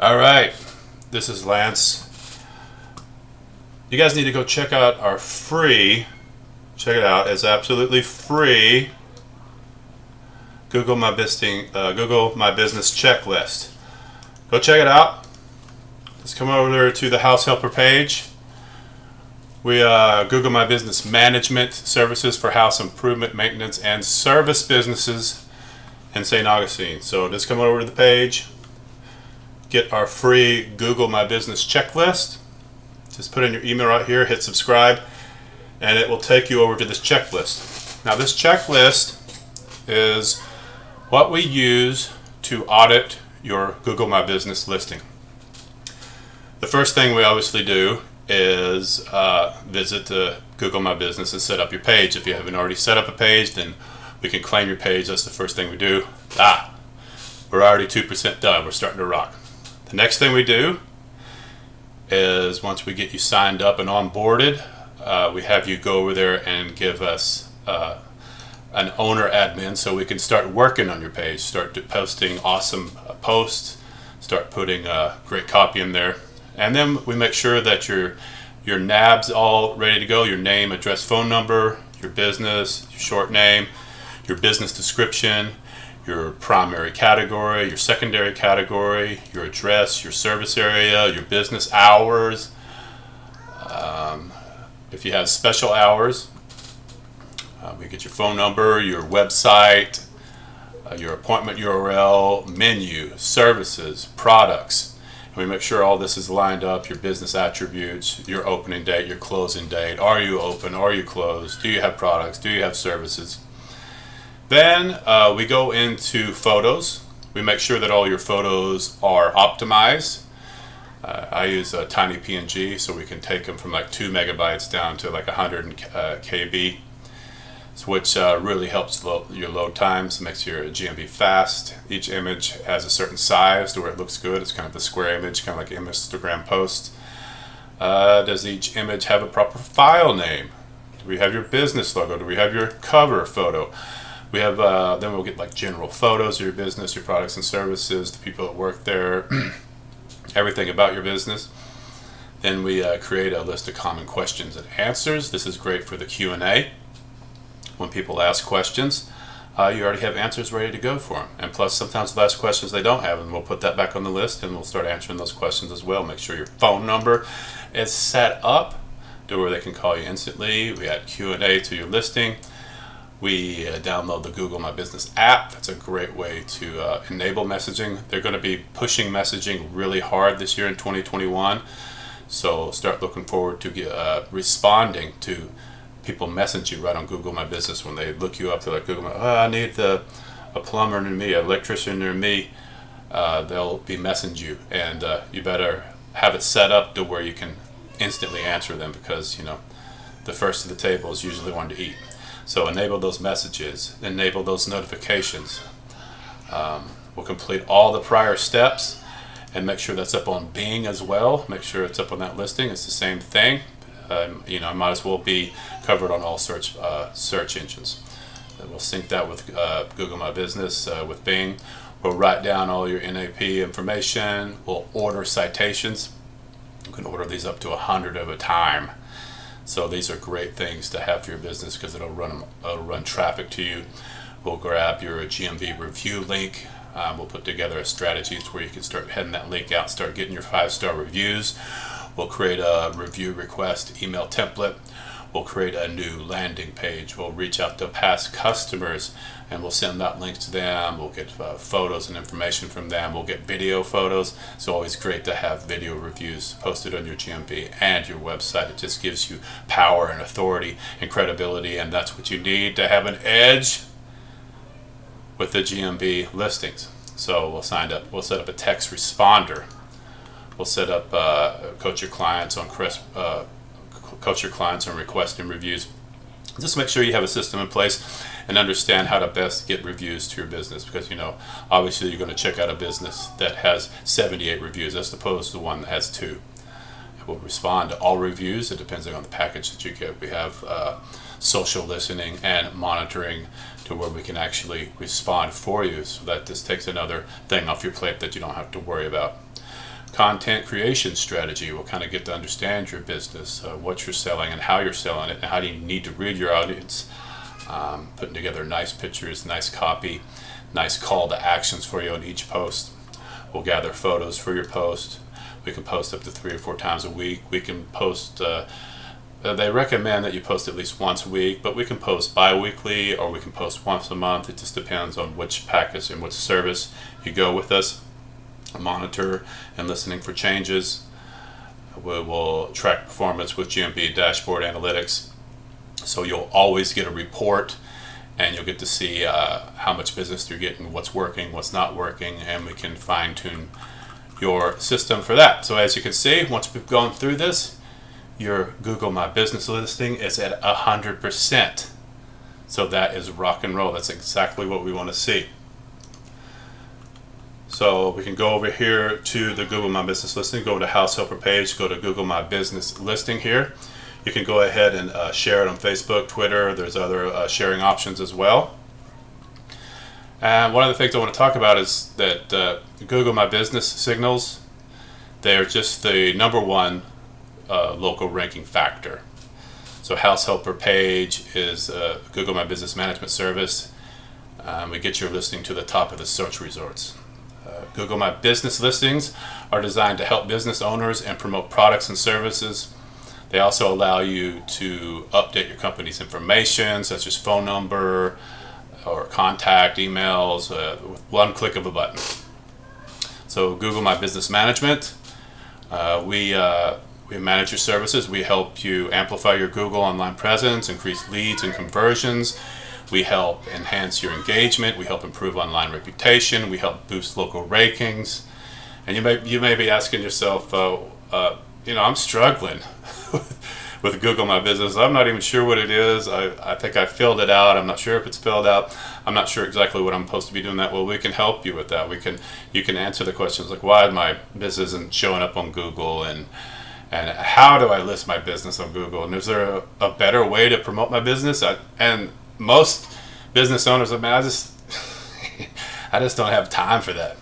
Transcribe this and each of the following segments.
All right, this is Lance. You guys need to go check out our free, check it out, it's absolutely free Google My Business checklist. Go check it out. Let's come over there to the House Helper page. We Google My Business Management Services for House Improvement, Maintenance, and Service Businesses in St. Augustine. So just come over to the page, get our free Google My Business checklist. Just put in your email right here, hit subscribe, and it will take you over to this checklist. Now this checklist is what we use to audit your Google My Business listing. The first thing we obviously do is visit Google My Business and set up your page. If you haven't already set up a page, then we can claim your page. That's the first thing we do. We're already 2% done. We're starting to rock. The next thing we do is once we get you signed up and onboarded, we have you go over there and give us an owner admin so we can start working on your page, start posting awesome posts, start putting great copy in there. And then we make sure that your nab's all ready to go, your name, address, phone number, your business, your short name, your business description, your primary category, your secondary category, your address, your service area, your business hours. If you have special hours, we get your phone number, your website, your appointment URL, menu, services, products. And we make sure all this is lined up, your business attributes, your opening date, your closing date. Are you open? Are you closed? Do you have products? Do you have services? Then we go into photos. We make sure that all your photos are optimized. I use a tiny PNG, so we can take them from like 2 megabytes down to like 100 KB, which really helps your load times, makes your GMB fast. Each image has a certain size to where it looks good. It's kind of a square image, kind of like an Instagram post. Does each image have a proper file name? Do we have your business logo? Do we have your cover photo? We have, then we'll get like general photos of your business, your products and services, the people that work there, everything about your business. Then we create a list of common questions and answers. This is great for the Q&A. When people ask questions, you already have answers ready to go for them. And plus, sometimes they'll ask questions they don't have, and we'll put that back on the list, and we'll start answering those questions as well. Make sure your phone number is set up to where they can call you instantly. We add Q&A to your listing. We download the Google My Business app. That's a great way to enable messaging. They're going to be pushing messaging really hard this year in 2021. So start looking forward to responding to people message you right on Google My Business. When they look you up, they're like, Google I need a plumber near me, an electrician near me. They'll be messaging you, and you better have it set up to where you can instantly answer them, because the first of the table is usually one to eat. So enable those messages, enable those notifications. We'll complete all the prior steps and make sure that's up on Bing as well. Make sure it's up on that listing. It's the same thing. It might as well be covered on all search engines. And we'll sync that with Google My Business with Bing. We'll write down all your NAP information. We'll order citations. You can order these up to 100 at a time. So these are great things to have for your business, because it'll run traffic to you. We'll grab your GMB review link. We'll put together a strategy where you can start heading that link out and start getting your 5-star reviews. We'll create a review request email template. We'll create a new landing page. We'll reach out to past customers and we'll send out links to them. We'll get photos and information from them. We'll get video photos. It's always great to have video reviews posted on your GMB and your website. It just gives you power and authority and credibility, and that's what you need to have an edge with the GMB listings. So we'll set up a text responder. We'll set up coach your clients on requesting reviews. Just make sure you have a system in place and understand how to best get reviews to your business, because obviously you're going to check out a business that has 78 reviews as opposed to one that has 2. It will respond to all reviews. It depends on the package that you get. We have social listening and monitoring to where we can actually respond for you, so that this takes another thing off your plate that you don't have to worry about. content creation strategy. We'll kind of get to understand your business, what you're selling and how you're selling it, and how do you need to read your audience. Putting together nice pictures, nice copy, nice call to actions for you on each post. We'll gather photos for your post. We can post up to 3 or 4 times a week. We can post, they recommend that you post at least once a week, but we can post bi-weekly or we can post once a month. It just depends on which package and which service you go with us. Monitor and listening for changes. We will track performance with GMB dashboard analytics. So you'll always get a report and you'll get to see how much business you're getting, what's working, what's not working, and we can fine tune your system for that. So as you can see, once we've gone through this, your Google My Business listing is at 100%. So that is rock and roll. That's exactly what we want to see. So we can go over here to the Google My Business listing, go to House Helper page, go to Google My Business listing here. You can go ahead and share it on Facebook, Twitter. There's other sharing options as well. And one of the things I want to talk about is that Google My Business signals, they're just the #1 local ranking factor. So House Helper page is Google My Business Management Service. We get your listing to the top of the search results. Google My Business listings are designed to help business owners and promote products and services. They also allow you to update your company's information, such as phone number or contact emails, with one click of a button. So Google My Business Management, we manage your services. We help you amplify your Google online presence, increase leads and conversions. We help enhance your engagement. We help improve online reputation. We help boost local rankings. And you may be asking yourself, I'm struggling with Google My Business. I'm not even sure what it is. I think I filled it out. I'm not sure if it's filled out. I'm not sure exactly what I'm supposed to be doing that. Well, we can help you with that. You can answer the questions like, why my business isn't showing up on Google, and how do I list my business on Google, and is there a better way to promote my business? And most business owners, I just don't have time for that.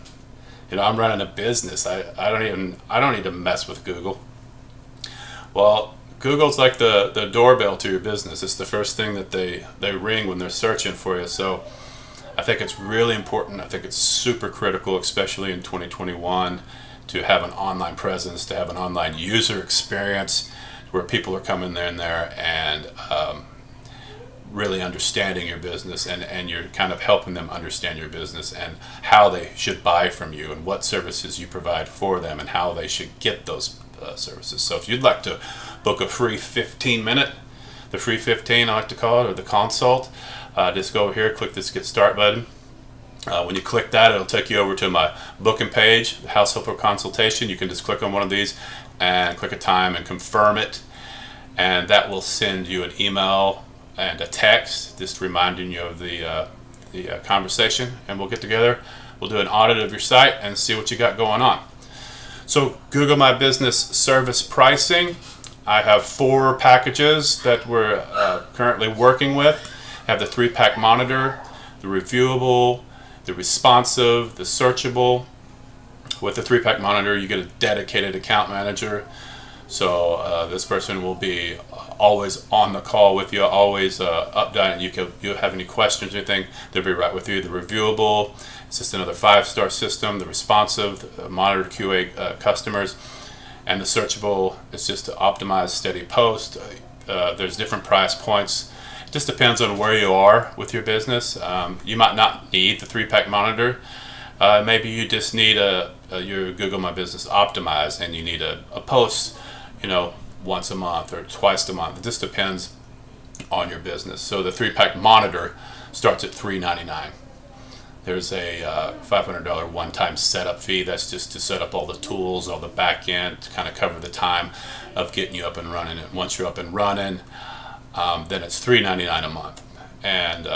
I'm running a business. I don't need to mess with Google. Well, Google's like the doorbell to your business. It's the first thing that they ring when they're searching for you. So I think it's really important. I think it's super critical, especially in 2021, to have an online presence, to have an online user experience where people are coming in there and really understanding your business, and you're kind of helping them understand your business and how they should buy from you and what services you provide for them and how they should get those services. So if you'd like to book a free 15-minute, the free 15 I like to call it, or the consult, just go over here, click this Get Start button. When you click that, it'll take you over to my booking page, the House Helper Consultation. You can just click on one of these and click a time and confirm it, and that will send you an email and a text just reminding you of the conversation, and we'll get together. We'll do an audit of your site and see what you got going on. So Google My Business service pricing, I have 4 packages that we're currently working with. I have the 3-pack monitor, the reviewable, the responsive, the searchable. With the 3-pack monitor, you get a dedicated account manager. So this person will be always on the call with you, always updating. You have any questions or anything, they'll be right with you. The reviewable, it's just another 5-star system. The responsive, monitor QA customers. And the searchable is just to optimize steady post. There's different price points. It just depends on where you are with your business. You might not need the 3-pack monitor. Maybe you just need your Google My Business optimized, and you need a post, once a month or twice a month. It just depends on your business. So the 3-pack monitor starts at $3.99. There's a $500 one-time setup fee. That's just to set up all the tools, all the back end, to kind of cover the time of getting you up and running. And once you're up and running, then it's $3.99 a month. And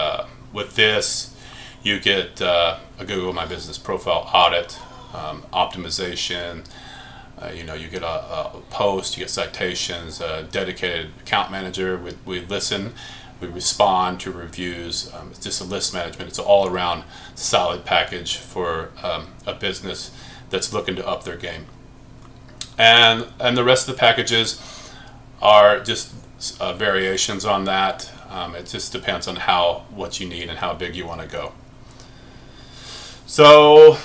with this, you get a Google My Business profile audit, optimization. You get a post, you get citations, a dedicated account manager. We listen, we respond to reviews. It's just a list management. It's an all-around solid package for a business that's looking to up their game. And the rest of the packages are just variations on that. It just depends on what you need and how big you want to go. So,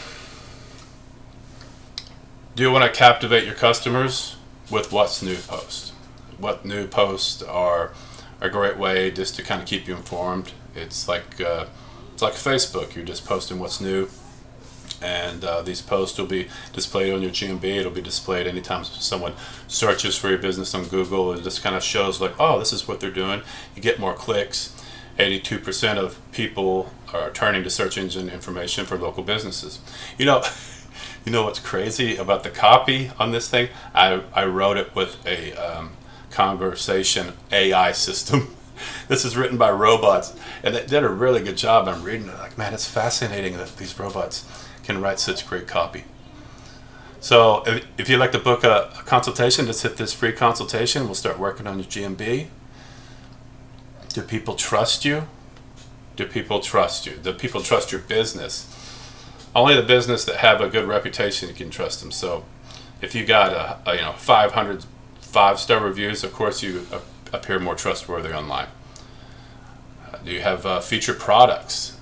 do you want to captivate your customers with What's New posts? What New posts are a great way just to kind of keep you informed. It's like Facebook. You're just posting what's new, and these posts will be displayed on your GMB. It'll be displayed anytime someone searches for your business on Google. It just kind of shows like, oh, this is what they're doing. You get more clicks. 82% of people are turning to search engine information for local businesses. You know what's crazy about the copy on this thing? I wrote it with a Consultation AI system. This is written by robots, and they did a really good job. I'm reading it like, man, it's fascinating that these robots can write such great copy. So if you'd like to book a consultation, just hit this free consultation. We'll start working on your GMB. Do people trust you? Do people trust you? Do people trust your business? Only the business that have a good reputation you can trust them. So if you got 500 5-star reviews, of course you appear more trustworthy online. Do you have featured products?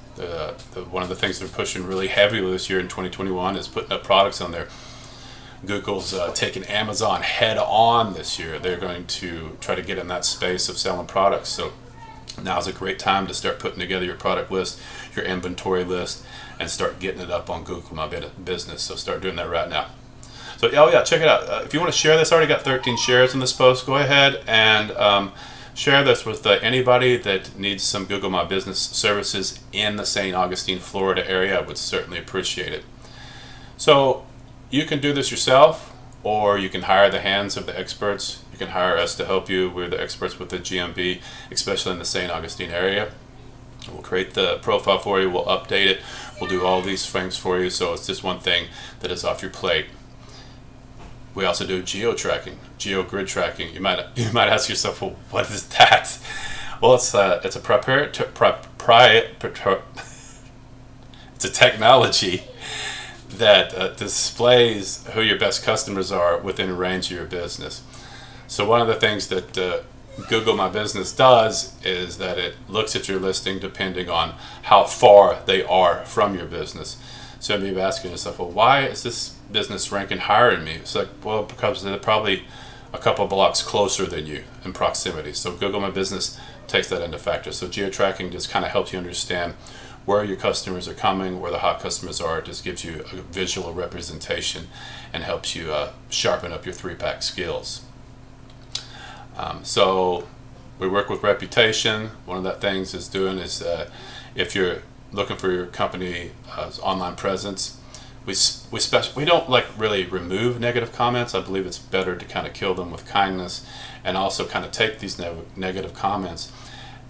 One of the things they're pushing really heavily this year in 2021 is putting up products on there. Google's taking Amazon head on this year. They're going to try to get in that space of selling products. So now's a great time to start putting together your product list, your inventory list, and start getting it up on Google My Business. So start doing that right now. So check it out. If you want to share this, I already got 13 shares in this post. Go ahead and share this with anybody that needs some Google My Business services in the St. Augustine, Florida area. I would certainly appreciate it. So you can do this yourself, or you can hire the hands of the experts. You can hire us to help you. We're the experts with the GMB, especially in the St. Augustine area. We'll create the profile for you. We'll update it. We'll do all these things for you. So it's just one thing that is off your plate. We also do geo-tracking, geo-grid tracking. You might ask yourself, well, what is that? Well, it's a it's a technology that displays who your best customers are within range of your business. So one of the things that Google My Business does is that it looks at your listing depending on how far they are from your business. So you may be asking yourself, well, why is this business ranking higher than me? It's like, well, because they're probably a couple blocks closer than you in proximity. So Google My Business takes that into factor. So geo-tracking just kind of helps you understand where your customers are coming, where the hot customers are. It just gives you a visual representation and helps you sharpen up your 3-pack skills. So we work with reputation. One of the things is if you're looking for your company online presence, we don't really remove negative comments. I believe it's better to kind of kill them with kindness, and also kind of take these negative comments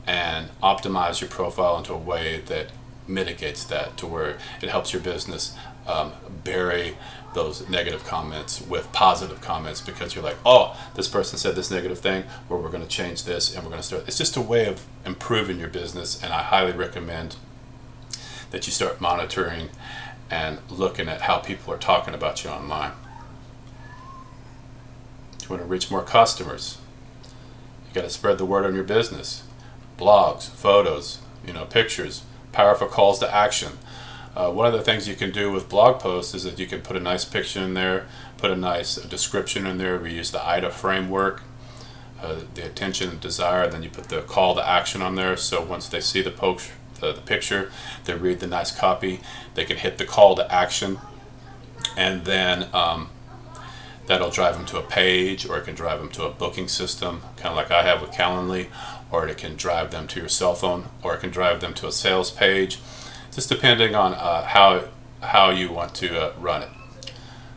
and optimize your profile into a way that mitigates that, to where it helps your business bury those negative comments with positive comments, because you're like, oh, this person said this negative thing, or we're going to change this and we're going to start. It's just a way of improving your business, and I highly recommend that you start monitoring and looking at how people are talking about you online. You want to reach more customers. You got to spread the word on your business. Blogs, photos, pictures, powerful calls to action. One of the things you can do with blog posts is that you can put a nice picture in there, put a nice description in there. We use the IDA framework, the attention and desire. Then you put the call to action on there. So once they see the picture, they read the nice copy, they can hit the call to action, and then that'll drive them to a page, or it can drive them to a booking system, kind of like I have with Calendly, or it can drive them to your cell phone, or it can drive them to a sales page, just depending on how you want to run it.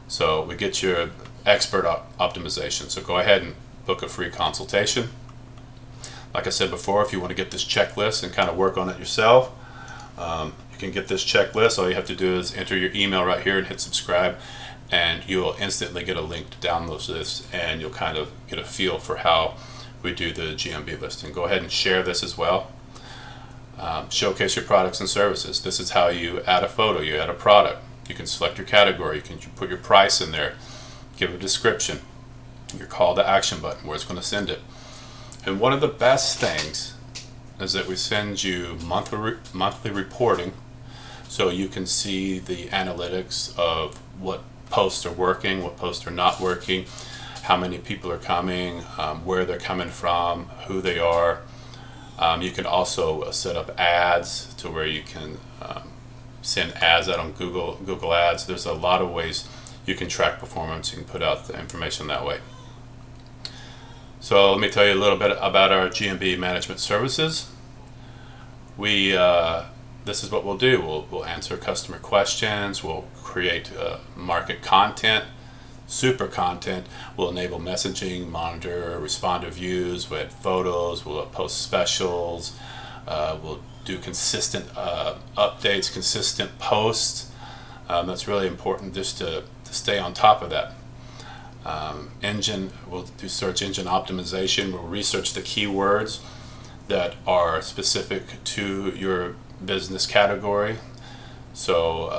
So we get your expert optimization. So go ahead and book a free consultation. Like I said before, if you want to get this checklist and kind of work on it yourself, you can get this checklist. All you have to do is enter your email right here and hit subscribe, and you'll instantly get a link to download this, and you'll kind of get a feel for how we do the GMB listing. Go ahead and share this as well. Showcase your products and services. This is how you add a photo, you add a product. You can select your category, you can put your price in there. give a description, your call to action button, where it's going to send it. And one of the best things is that we send you monthly reporting, so you can see the analytics of what posts are working, what posts are not working, how many people are coming, where they're coming from, who they are. You can also set up ads to where you can send ads out on Google Ads. There's a lot of ways you can track performance. You can put out the information that way. So let me tell you a little bit about our GMB management services. This is what we'll do. We'll answer customer questions. We'll create market content, super content. We'll enable messaging, monitor, respond to views. We'll add photos. We'll post specials. We'll do consistent updates, consistent posts. That's really important just to stay on top of that. We'll do search engine optimization. We'll research the keywords that are specific to your business category. So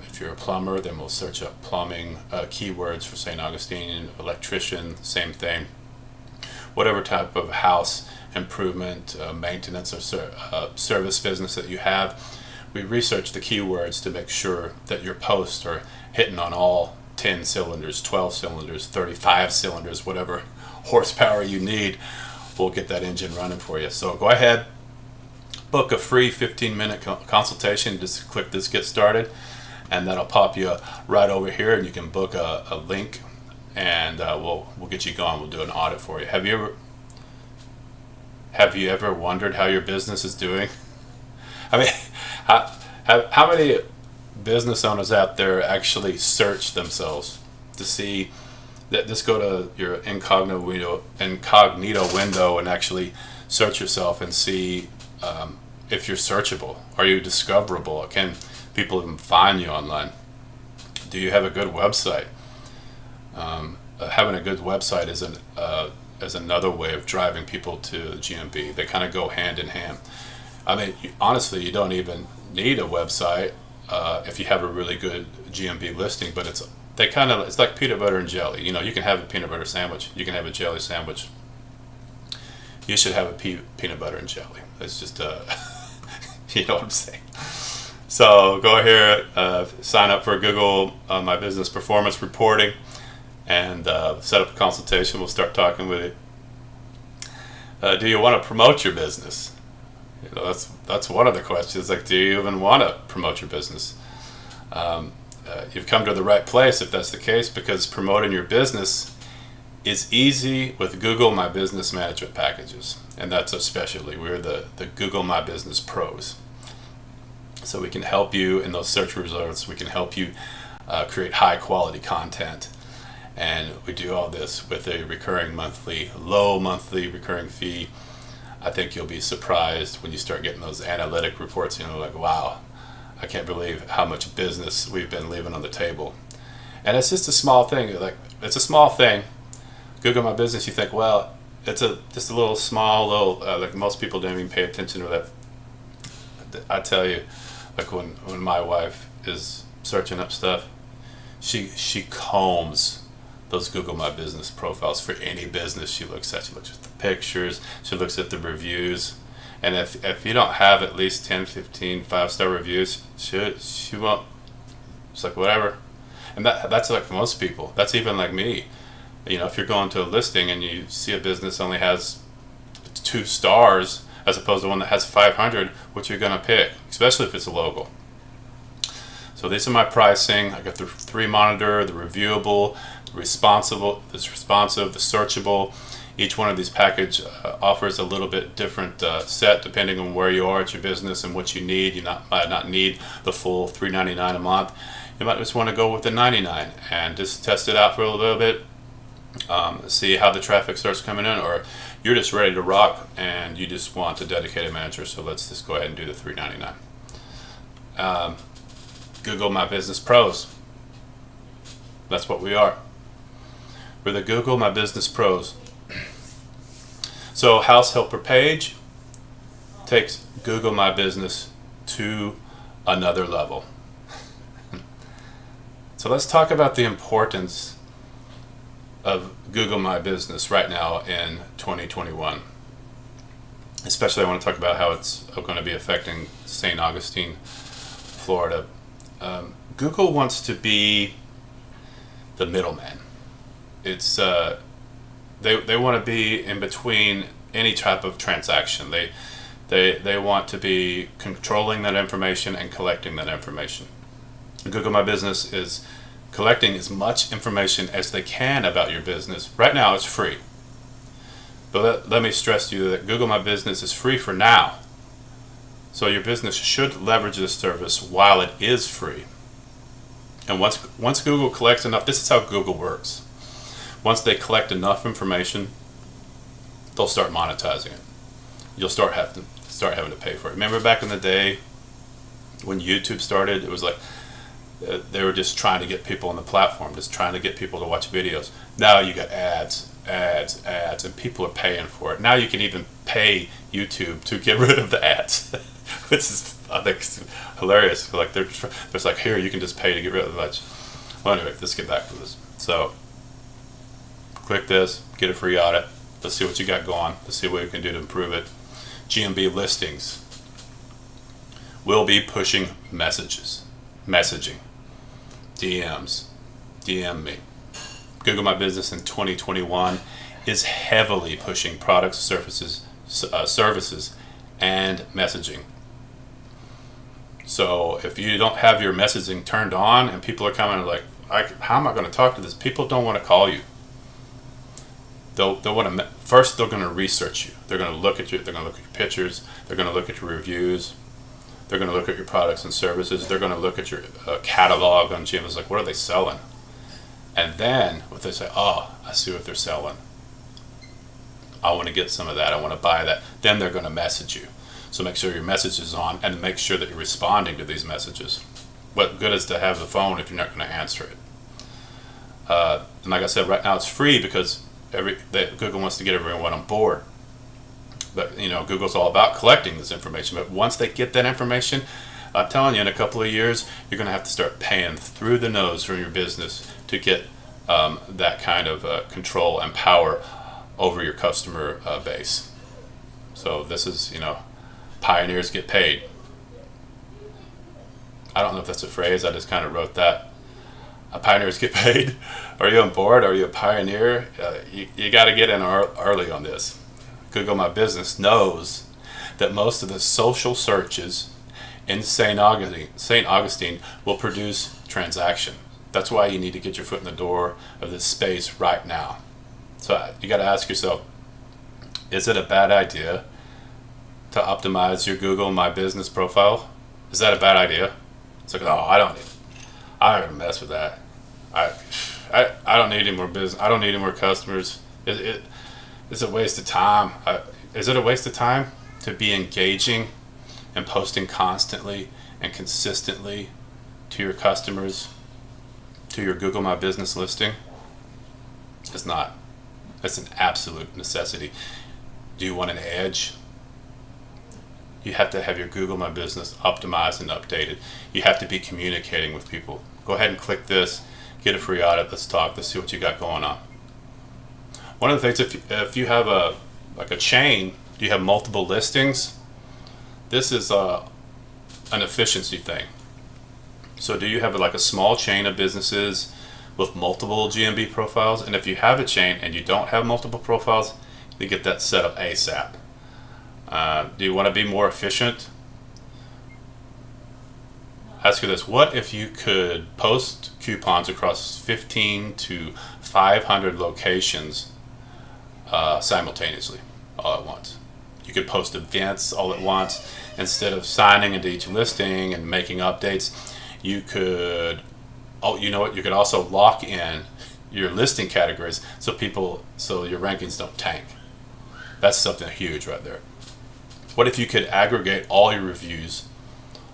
if you're a plumber, then we'll search up plumbing keywords for St. Augustine. Electrician, same thing. Whatever type of house improvement, maintenance, or service business that you have, we research the keywords to make sure that your posts are hitting on all 10 cylinders, 12 cylinders, 35 cylinders, whatever horsepower you need. We'll get that engine running for you. So go ahead, book a free 15-minute consultation. Just click this Get Started, and that'll pop you right over here, and you can book a link, and we'll get you going. We'll do an audit for you. Have you ever wondered how your business is doing? I mean, how many business owners out there actually search themselves to see that? Just go to your incognito window and actually search yourself and see if you're searchable. Are you discoverable? Can people even find you online? Do you have a good website? Having a good website is another way of driving people to GMB. They kind of go hand in hand. I mean, honestly, you don't even need a website if you have a really good GMB listing, but it's like peanut butter and jelly. You know, you can have a peanut butter sandwich, you can have a jelly sandwich. You should have a peanut butter and jelly. It's just, you know what I'm saying. So go here, sign up for Google My Business Performance Reporting, and set up a consultation. We'll start talking with you. Do you want to promote your business? You know, that's one of the questions. Like, do you even want to promote your business? You've come to the right place if that's the case, because promoting your business is easy with Google My Business management packages, and that's a specialty. We're the Google My Business pros. So we can help you in those search results. We can help you create high quality content, and we do all this with a low monthly recurring fee. I think you'll be surprised when you start getting those analytic reports, like, wow, I can't believe how much business we've been leaving on the table. And it's just a small thing. Like, it's a small thing. Google My Business, you think, well, it's just a little small, like most people don't even pay attention to that. I tell you, like when my wife is searching up stuff, she combs those Google My Business profiles for any business she looks at. She looks at the pictures, she looks at the reviews, and if you don't have at least 10, 15 5-star reviews, she won't. It's like, whatever. And that's like most people. That's even like me. If you're going to a listing and you see a business only has 2 stars as opposed to one that has 500, what you're going to pick, especially if it's a local. So these are my pricing. I got the 3 monitor, the reviewable, the responsive, the searchable. Each one of these package offers a little bit different set depending on where you are at your business and what you need. You might not need the full $3.99 a month. You might just want to go with the $99 and just test it out for a little bit. See how the traffic starts coming in, or you're just ready to rock and you just want a dedicated manager. So let's just go ahead and do the $3.99. Google My Business Pros. That's what we are. We're the Google My Business Pros. So House Helper page takes Google My Business to another level. So let's talk about the importance of Google My Business right now in 2021. Especially I want to talk about how it's going to be affecting St. Augustine, Florida. Google wants to be the middleman. It's they want to be in between any type of transaction. They want to be controlling that information and collecting that information. Google My Business is collecting as much information as they can about your business. Right now it's free. But let me stress to you that Google My Business is free for now. So your business should leverage this service while it is free. And once Google collects enough, this is how Google works. Once they collect enough information, they'll start monetizing it. You'll start having to pay for it. Remember back in the day when YouTube started, it was like they were just trying to get people on the platform, just trying to get people to watch videos. Now you got ads, and people are paying for it. Now you can even pay YouTube to get rid of the ads, which is, I think, hilarious. Like they're like, here, you can just pay to get rid of the ads. Well, anyway, let's get back to this. So, click this, get a free audit. Let's see what you got going. Let's see what you can do to improve it. GMB listings will be pushing messaging, DMs, DM me. Google My Business in 2021 is heavily pushing products, services, and messaging. So if you don't have your messaging turned on and people are coming like, how am I going to talk to this? People don't want to call you. They'll want to first. They're going to research you. They're going to look at you. They're going to look at your pictures. They're going to look at your reviews. They're going to look at your products and services. They're going to look at your catalog on GM. It's like, what are they selling? And then what they say, oh, I see what they're selling. I want to get some of that. I want to buy that. Then they're going to message you. So make sure your message is on and make sure that you're responding to these messages. What good is to have the phone if you're not going to answer it? And like I said, right now it's free because Google wants to get everyone on board. But Google's all about collecting this information. But once they get that information, I'm telling you, in a couple of years, you're going to have to start paying through the nose from your business to get that kind of control and power over your customer base. So this is, pioneers get paid. I don't know if that's a phrase. I just kind of wrote that. Pioneers get paid. Are you on board? Are you a pioneer? You got to get in early on this. Google My Business knows that most of the social searches in St. Augustine will produce transaction. That's why you need to get your foot in the door of this space right now. So you got to ask yourself, is it a bad idea to optimize your Google My Business profile? Is that a bad idea? It's like, oh, I'm not gonna mess with that. I don't need any more business. I don't need any more customers. It's a waste of time. Is it a waste of time to be engaging and posting constantly and consistently to your customers, to your Google My Business listing? It's not. It's an absolute necessity. Do you want an edge? You have to have your Google My Business optimized and updated. You have to be communicating with people. Go ahead and click this, get a free audit. Let's talk. Let's see what you got going on. One of the things, if you have a chain, do you have multiple listings? This is an efficiency thing. So do you have like a small chain of businesses with multiple GMB profiles? And if you have a chain and you don't have multiple profiles, you get that set up ASAP. Do you want to be more efficient? Ask you this: what if you could post coupons across 15 to 500 locations simultaneously, all at once? You could post events all at once. Instead of signing into each listing and making updates, you could, you could also lock in your listing categories so your rankings don't tank. That's something huge right there. What if you could aggregate all your reviews,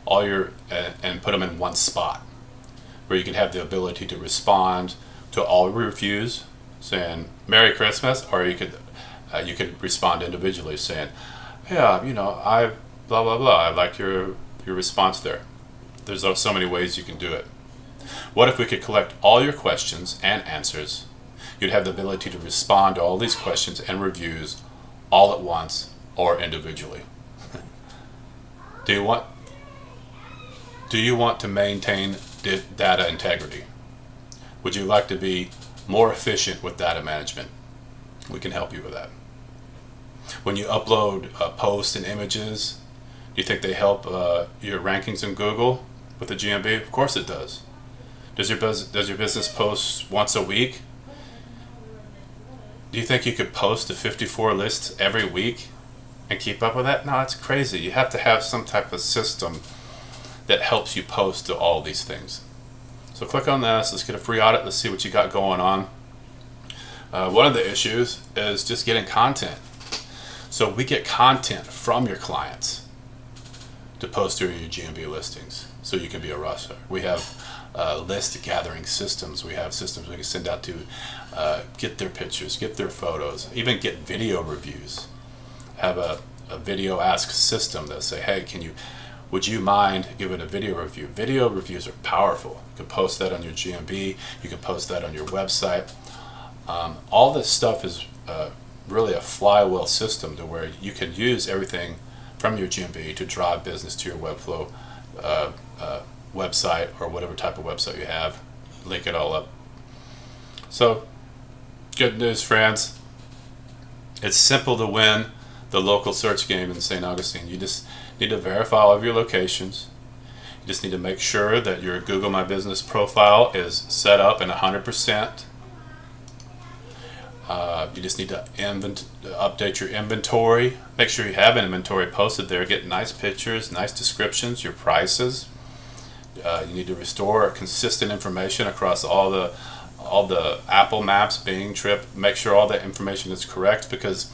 and put them in one spot, where you could have the ability to respond to all reviews saying Merry Christmas, or you could respond individually saying, yeah, I blah blah blah. I like your response there. There's so many ways you can do it. What if we could collect all your questions and answers you'd have the ability to respond to all these questions and reviews all at once or individually. Do you want to maintain data integrity? Would you like to be more efficient with data management? We can help you with that. When you upload posts and images, do you think they help your rankings in Google with the GMB? Of course it does. Does your business post once a week? Do you think you could post to 54 lists every week and keep up with that? No, it's crazy. You have to have some type of system that helps you post to all these things. So click on this. Let's get a free audit. Let's see what you got going on. One of the issues is just getting content. So we get content from your clients to post during your GMB listings so you can be a rockstar. We have list gathering systems. We have systems we can send out to get their pictures, get their photos, even get video reviews. Have a video ask system that say, hey, would you mind giving a video review? Video reviews are powerful. You can post that on your GMB. You can post that on your website. All this stuff is really a flywheel system to where you can use everything from your GMB to drive business to your Webflow website or whatever type of website you have. Link it all up. So, good news, friends. It's simple to win the local search game in St. Augustine. You just need to verify all of your locations. You just need to make sure that your Google My Business profile is set up in 100%. You just need to update your inventory. Make sure you have an inventory posted there. Get nice pictures, nice descriptions, your prices. You need to restore consistent information across all the Apple Maps, Bing, Trip. Make sure all that information is correct, because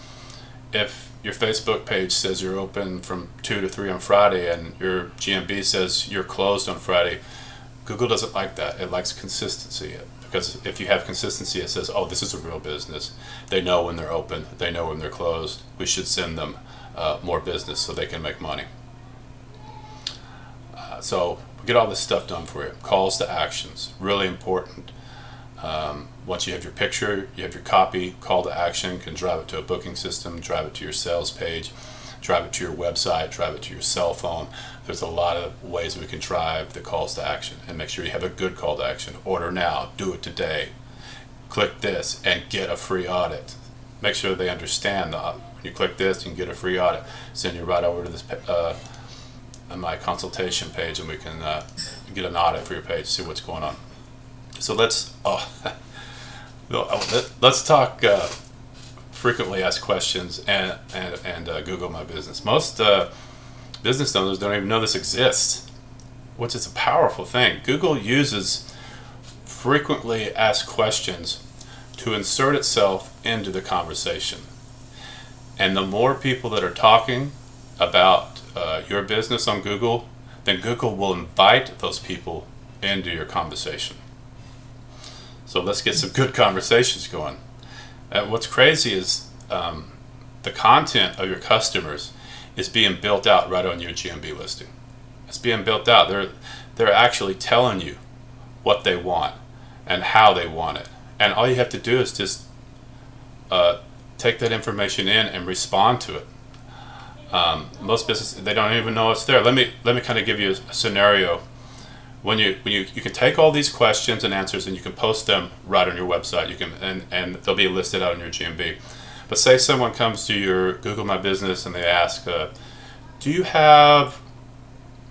if your Facebook page says you're open from 2 to 3 on Friday and your GMB says you're closed on Friday, Google doesn't like that. It likes consistency. Because if you have consistency, it says, oh, this is a real business. They know when they're open. They know when they're closed. We should send them more business so they can make money. So get all this stuff done for you. Calls to actions, really important. Once you have your picture, you have your copy, call to action, can drive it to a booking system, drive it to your sales page, drive it to your website, drive it to your cell phone. There's a lot of ways we can drive the calls to action, and make sure you have a good call to action. Order now, do it today, click this and get a free audit. Make sure they understand that when you click this, you can get a free audit. Send you right over to this my consultation page, and we can get an audit for your page, see what's going on. So let's talk frequently asked questions and Google My Business. Most business owners don't even know this exists, which is a powerful thing. Google uses frequently asked questions to insert itself into the conversation. And the more people that are talking about your business on Google, then Google will invite those people into your conversation. So let's get some good conversations going. What's crazy is the content of your customers is being built out right on your GMB listing. It's being built out. They're actually telling you what they want and how they want it. And all you have to do is just take that information in and respond to it. Most businesses, they don't even know it's there. Let me kind of give you a scenario. When you can take all these questions and answers and you can post them right on your website. You can and they'll be listed out on your GMB. But say someone comes to your Google My Business and they ask, do you have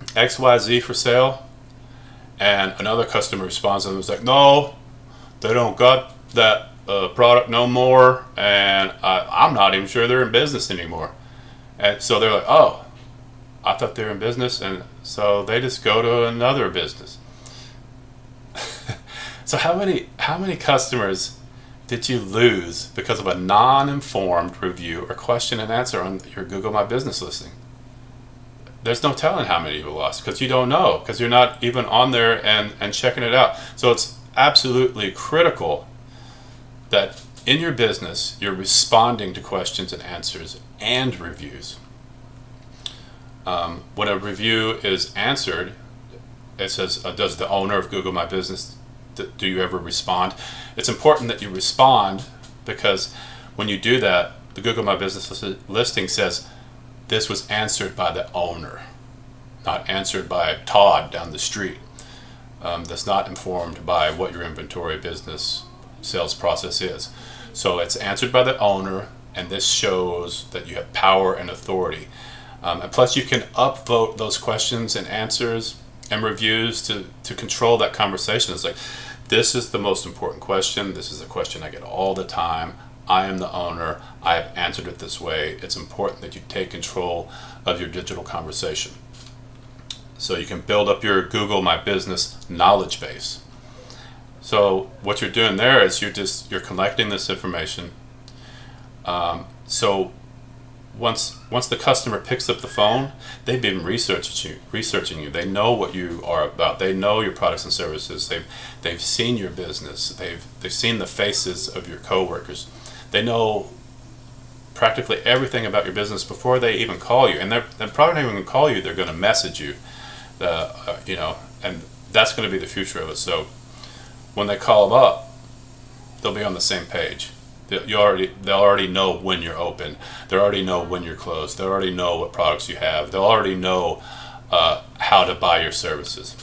XYZ for sale? And another customer responds and was like, no, they don't got that product no more, and I'm not even sure they're in business anymore. And so they're like, oh, I thought they were in business, and so they just go to another business. So how many customers did you lose because of a non-informed review or question and answer on your Google My Business listing? There's no telling how many you lost, because you don't know, because you're not even on there and checking it out. So it's absolutely critical that in your business you're responding to questions and answers and reviews. When a review is answered, it says, does the owner of Google My Business do you ever respond? It's important that you respond, because when you do that, the Google My Business listing says this was answered by the owner, not answered by Todd down the street. That's not informed by what your inventory business sales process is. So it's answered by the owner, and this shows that you have power and authority. And plus you can upvote those questions and answers and reviews to control that conversation. It's like, this is the most important question. This is a question I get all the time. I am the owner. I have answered it this way. It's important that you take control of your digital conversation. So you can build up your Google My Business knowledge base. So what you're doing there is you're collecting this information. So once the customer picks up the phone, they've been researching you. They know what you are about. They know your products and services. They've seen your business. They've seen the faces of your coworkers. They know practically everything about your business before they even call you. And they're probably not even going to call you. They're going to message you. And that's going to be the future of it. So when they call them up, they'll be on the same page. They'll already know when you're open. They already know when you're closed. They already know what products you have. They'll already know how to buy your services.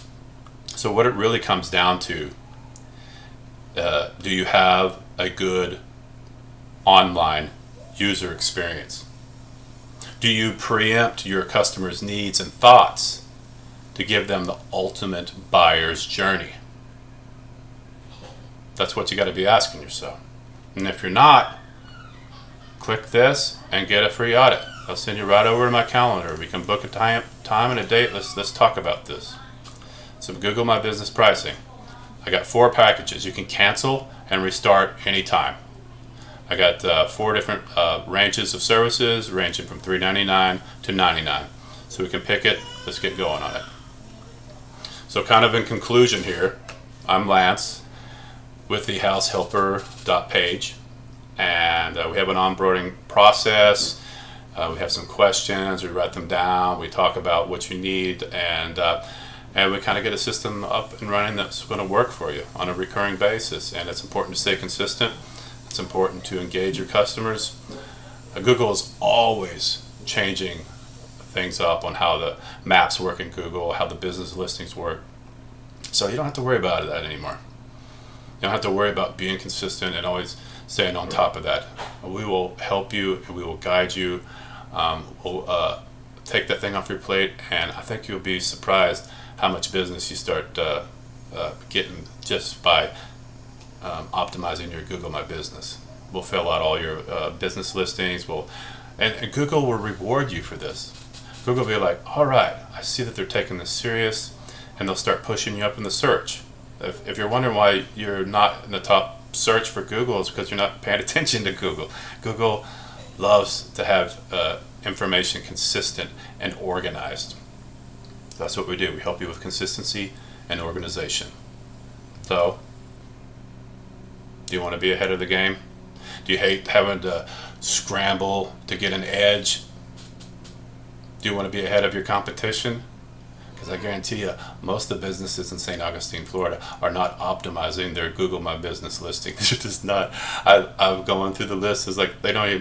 So what it really comes down to, do you have a good online user experience? Do you preempt your customers' needs and thoughts to give them the ultimate buyer's journey? That's what you got to be asking yourself. And if you're not, click this and get a free audit. I'll send you right over to my calendar. We can book a time and a date. Let's talk about this. So Google My Business pricing. I got 4 packages. You can cancel and restart anytime. I got 4 different ranges of services, ranging from $3.99 to $99. So we can pick it. Let's get going on it. So kind of in conclusion here, I'm Lance with the househelper.page, and we have an onboarding process. We have some questions, we write them down, we talk about what you need, and we kind of get a system up and running that's going to work for you on a recurring basis. And it's important to stay consistent. It's important to engage your customers. Google is always changing things up on how the maps work in Google, how the business listings work. So you don't have to worry about that anymore. You don't have to worry about being consistent and always staying on top of that. We will help you and we will guide you. We'll take that thing off your plate, and I think you'll be surprised how much business you start getting just by optimizing your Google My Business. We'll fill out all your business listings. And Google will reward you for this. Google will be like, all right, I see that they're taking this serious, and they'll start pushing you up in the search. If you're wondering why you're not in the top search for Google, it's because you're not paying attention to Google. Google loves to have information consistent and organized. That's what we do. We help you with consistency and organization. So, do you want to be ahead of the game? Do you hate having to scramble to get an edge? Do you want to be ahead of your competition? Because I guarantee you, most of the businesses in St. Augustine, Florida are not optimizing their Google My Business listing. They're just not. I'm going through the list. It's like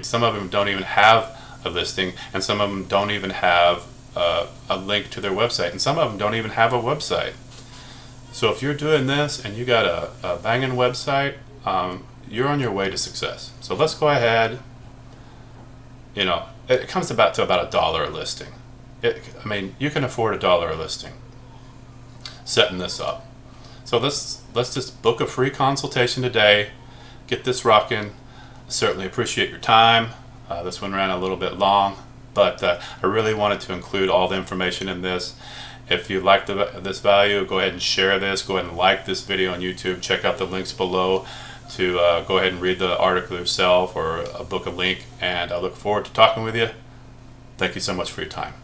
some of them don't even have a listing, and some of them don't even have a link to their website, and some of them don't even have a website. So if you're doing this and you got a banging website, you're on your way to success. So let's go ahead. It comes to about $1 a listing. You can afford $1 a listing setting this up. So let's just book a free consultation today. Get this rocking. Certainly appreciate your time. This one ran a little bit long, but I really wanted to include all the information in this. If you like this value, go ahead and share this. Go ahead and like this video on YouTube. Check out the links below to go ahead and read the article yourself or book a link. And I look forward to talking with you. Thank you so much for your time.